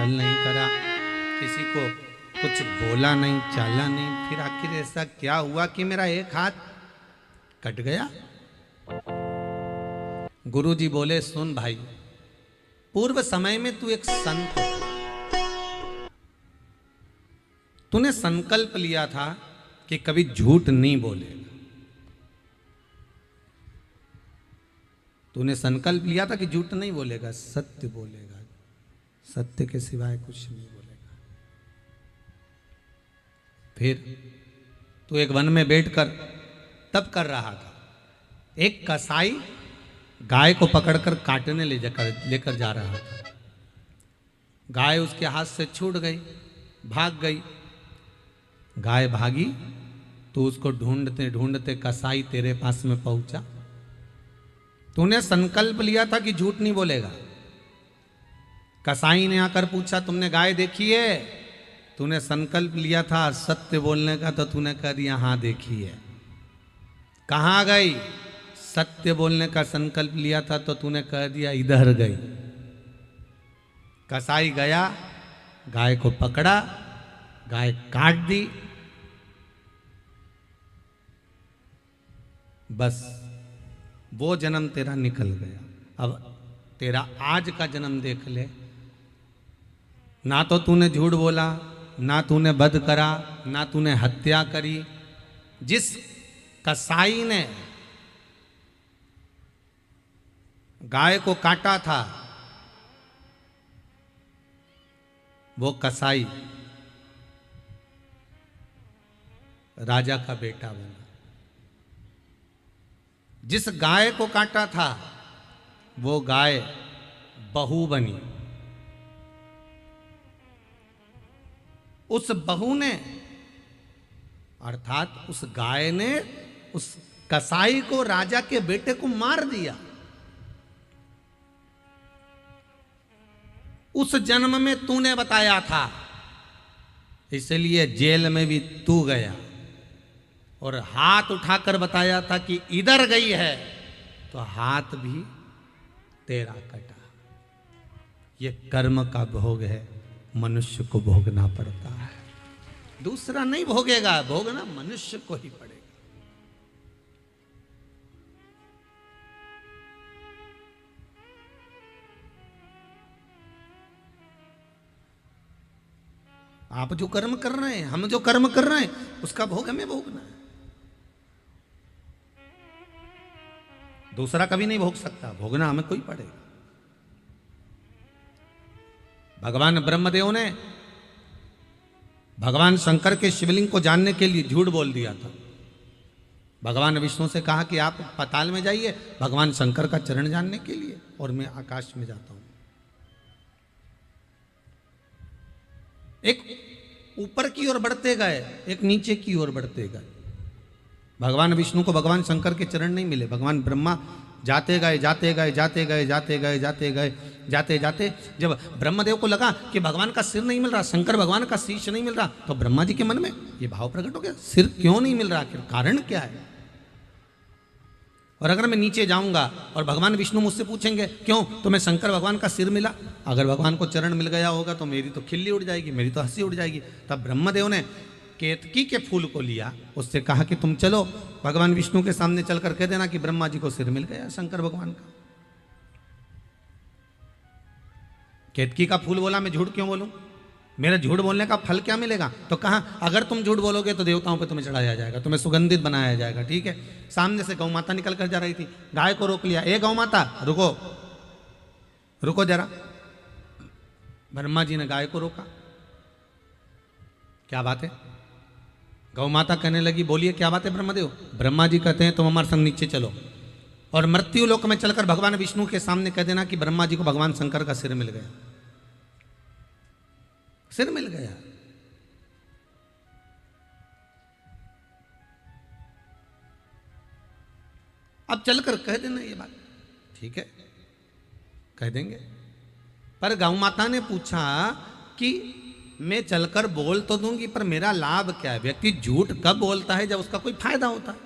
छल नहीं करा, किसी को कुछ बोला नहीं, चाला नहीं, फिर आखिर ऐसा क्या हुआ कि मेरा एक हाथ कट गया? गुरुजी बोले, सुन भाई, पूर्व समय में तू एक संत था, तूने संकल्प लिया था कि कभी झूठ नहीं बोलेगा। तूने संकल्प लिया था कि झूठ नहीं बोलेगा, सत्य बोलेगा, सत्य के सिवाय कुछ नहीं बोलेगा। फिर तू एक वन में बैठकर तप कर रहा था, एक कसाई गाय को पकड़कर काटने लेकर जा रहा था। गाय उसके हाथ से छूट गई, भाग गई। गाय भागी तो उसको ढूंढते ढूंढते कसाई तेरे पास में पहुंचा। तूने संकल्प लिया था कि झूठ नहीं बोलेगा। कसाई ने आकर पूछा, तुमने गाय देखी है? तूने संकल्प लिया था सत्य बोलने का, तो तूने कह दिया हाँ देखी है। कहाँ गई? सत्य बोलने का संकल्प लिया था तो तूने कह दिया इधर गई। कसाई गया, गाय को पकड़ा, गाय काट दी, बस वो जन्म तेरा निकल गया। अब तेरा आज का जन्म देख ले, ना तो तूने झूठ बोला, ना तूने वध करा, ना तूने हत्या करी। जिस कसाई ने गाय को काटा था, वो कसाई राजा का बेटा बना। जिस गाय को काटा था, वो गाय बहू बनी। उस बहू ने, अर्थात उस गाय ने उस कसाई को, राजा के बेटे को मार दिया। उस जन्म में तूने बताया था, इसलिए जेल में भी तू गया और हाथ उठाकर बताया था कि इधर गई है, तो हाथ भी तेरा कटा। ये कर्म का भोग है, मनुष्य को भोगना पड़ता है, दूसरा नहीं भोगेगा, भोगना मनुष्य को ही पड़ेगा। आप जो कर्म कर रहे हैं, हम जो कर्म कर रहे हैं, उसका भोग हमें भोगना है, दूसरा कभी नहीं भोग सकता, भोगना हमें कोई पड़ेगा। भगवान ब्रह्मदेव ने भगवान शंकर के शिवलिंग को जानने के लिए झूठ बोल दिया था। भगवान विष्णु से कहा कि आप पाताल में जाइए भगवान शंकर का चरण जानने के लिए, और मैं आकाश में जाता हूं। एक ऊपर की ओर बढ़ते गए, एक नीचे की ओर बढ़ते गए। भगवान विष्णु को भगवान शंकर के चरण नहीं मिले। भगवान ब्रह्मा जाते गए, जाते गए, जाते गए, जाते गए, जाते गए, जाते जाते जब ब्रह्मदेव को लगा कि भगवान का सिर नहीं मिल रहा, शंकर भगवान का शीश नहीं मिल रहा, तो ब्रह्मा जी के मन में ये भाव प्रकट हो गया, सिर क्यों नहीं मिल रहा, कारण क्या है? और अगर मैं नीचे जाऊंगा और भगवान विष्णु मुझसे पूछेंगे क्यों, तो मैं शंकर भगवान का सिर मिला, अगर भगवान को चरण मिल गया होगा तो मेरी तो खिल्ली उड़ जाएगी, मेरी तो हंसी उड़ जाएगी। तब ब्रह्मदेव ने केतकी के फूल को लिया, उससे कहा कि तुम चलो भगवान विष्णु के सामने चलकर कह देना कि ब्रह्मा जी को सिर मिल गया शंकर भगवान का। केतकी का फूल बोला, मैं झूठ क्यों बोलूं, मेरा झूठ बोलने का फल क्या मिलेगा? तो कहा अगर तुम झूठ बोलोगे तो देवताओं पे तुम्हें चढ़ाया जाएगा, तुम्हें सुगंधित बनाया जाएगा। ठीक है। सामने से गौ माता निकल कर जा रही थी, गाय को रोक लिया, ए गौ माता रुको, रुको जरा। ब्रह्मा जी ने गाय को रोका, क्या बात है? गौ माता कहने लगी, बोलिए क्या बात है ब्रह्मदेव? ब्रह्मा जी कहते हैं तुम हमारे संग नीचे चलो और मृत्यु लोक में चलकर भगवान विष्णु के सामने कह देना कि ब्रह्मा जी को भगवान शंकर का सिर मिल गया, सिर मिल गया। अब चलकर कह देना ये बात, ठीक है, कह देंगे। पर गौ माता ने पूछा कि मैं चलकर बोल तो दूंगी, पर मेरा लाभ क्या है? व्यक्ति झूठ कब बोलता है? जब उसका कोई फायदा होता है।